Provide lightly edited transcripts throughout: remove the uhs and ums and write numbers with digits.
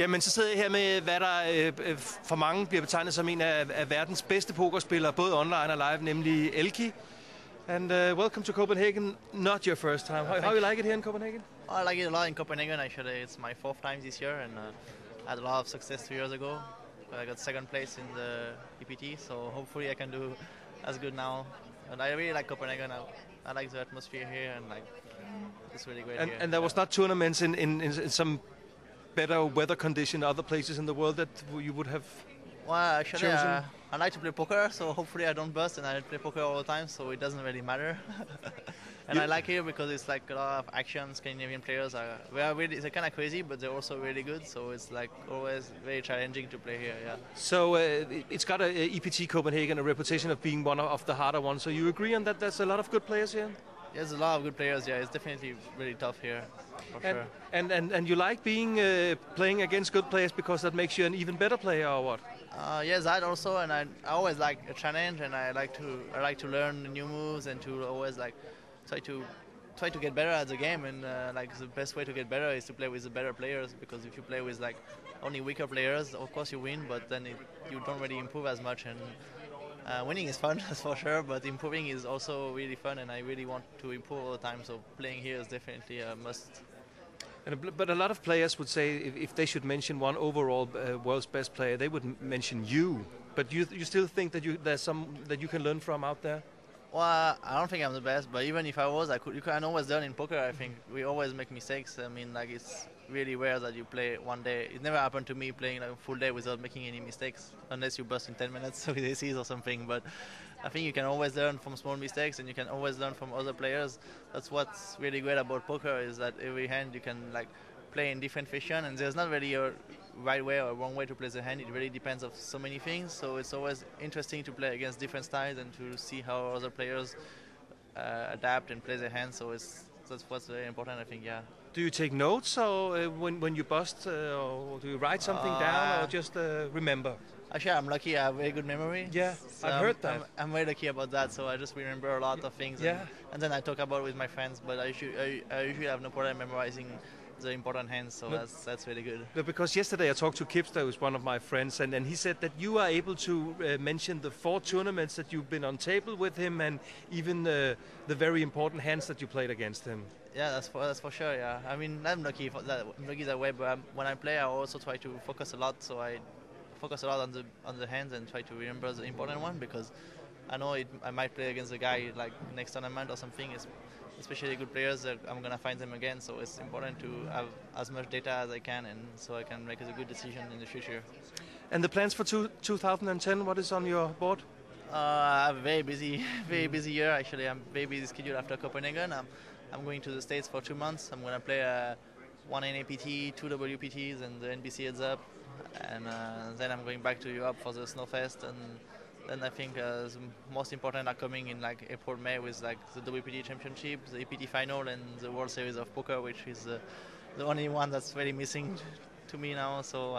Jamen, så sidder jeg her med, hvad der for mange bliver betegnet som en af verdens bedste pokerspillere, både online og live, nemlig Elky. And welcome to Copenhagen. Not your first time. How you like it here in Copenhagen? I like it a lot in Copenhagen. Actually, it's my 4th time this year, and I had a lot of success 2 years ago. I got 2nd place in the EPT, so hopefully I can do as good now. And I really like Copenhagen. I like the atmosphere here, and like it's really great here. And there was not tournaments in some better weather condition other places in the world that you would have well, actually, chosen? I like to play poker, so hopefully I don't burst, and I play poker all the time, so it doesn't really matter. And I like here because it's like a lot of action. Scandinavian players they're kind of crazy, but they're also really good. So it's like always very challenging to play here. Yeah. So it's got a EPT Copenhagen a reputation of being one of the harder ones. So you agree on that? There's a lot of good players here. There's a lot of good players. Yeah, it's definitely really tough here, for sure. And you like being playing against good players because that makes you an even better player, or what? Yes, that also, and I always like a challenge, and I like to learn new moves and to always like try to get better at the game. And like the best way to get better is to play with the better players, because if you play with like only weaker players, of course you win, but then you don't really improve as much. And winning is fun, that's for sure, but improving is also really fun, and I really want to improve all the time, so playing here is definitely a must. But a lot of players would say if they should mention one overall world's best player, they would mention you. But you still think that there's some that you can learn from out there? Well, I don't think I'm the best, but even if I was, you can always learn in poker. I think we always make mistakes. I mean, like it's really rare that you play one day. It never happened to me playing like a full day without making any mistakes, unless you burst in 10 minutes with aces or something. But I think you can always learn from small mistakes, and you can always learn from other players. That's what's really great about poker, is that every hand you can like play in different fashion, and there's not really a right way or wrong way to play the hand. It really depends on so many things, so it's always interesting to play against different styles and to see how other players adapt and play their hands. So that's what's very important, I think. Yeah. Do you take notes, or when you bust, or do you write something down, or just remember? Actually, I'm lucky. I have very good memory. Yeah, so I've heard that. I'm very lucky about that. So I just remember a lot of things. Yeah. And then I talk about it with my friends. But I usually have no problem memorizing the important hands, so that's really good. No, because yesterday I talked to Kipster, who's one of my friends, and he said that you are able to mention the 4 tournaments that you've been on table with him, and even the very important hands that you played against him. Yeah, that's for sure. Yeah, I mean, I'm lucky that way. But when I play, I also try to focus a lot. So I focus a lot on the hands and try to remember the important one, because I know I might play against a guy like next tournament or something. Especially good players, I'm gonna find them again. So it's important to have as much data as I can, and so I can make a good decision in the future. And the plans for 2010? What is on your board? I have a very busy year. Actually, I'm very busy schedule after Copenhagen. I'm going to the States for 2 months. I'm gonna play 1 NAPT, 2 WPTs, and the NBC heads up, and then I'm going back to Europe for the Snowfest, and then I think the most important are coming in like April, May, with like the WPT Championship, the EPT Final, and the World Series of Poker, which is the only one that's really missing to me now. So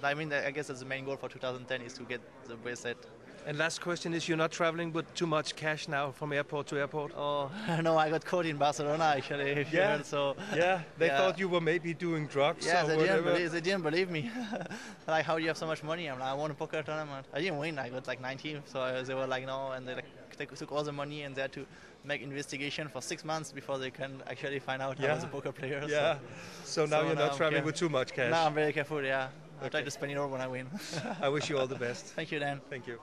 I guess that's the main goal for 2010, is to get the bracelet. And last question is, you're not traveling with too much cash now from airport to airport? Oh, no, I got caught in Barcelona, actually. Yeah, so they thought you were maybe doing drugs. Yeah, or they didn't believe me. Like, how do you have so much money? I'm like, I won a poker tournament. I didn't win, I got like 19th, so they were like, no, and they took all the money, and they had to make investigation for 6 months before they can actually find out I was a poker player. Yeah, so now you're not traveling with too much cash. Now I'm very careful, yeah. I try to spend it all when I win. I wish you all the best. Thank you, Dan. Thank you.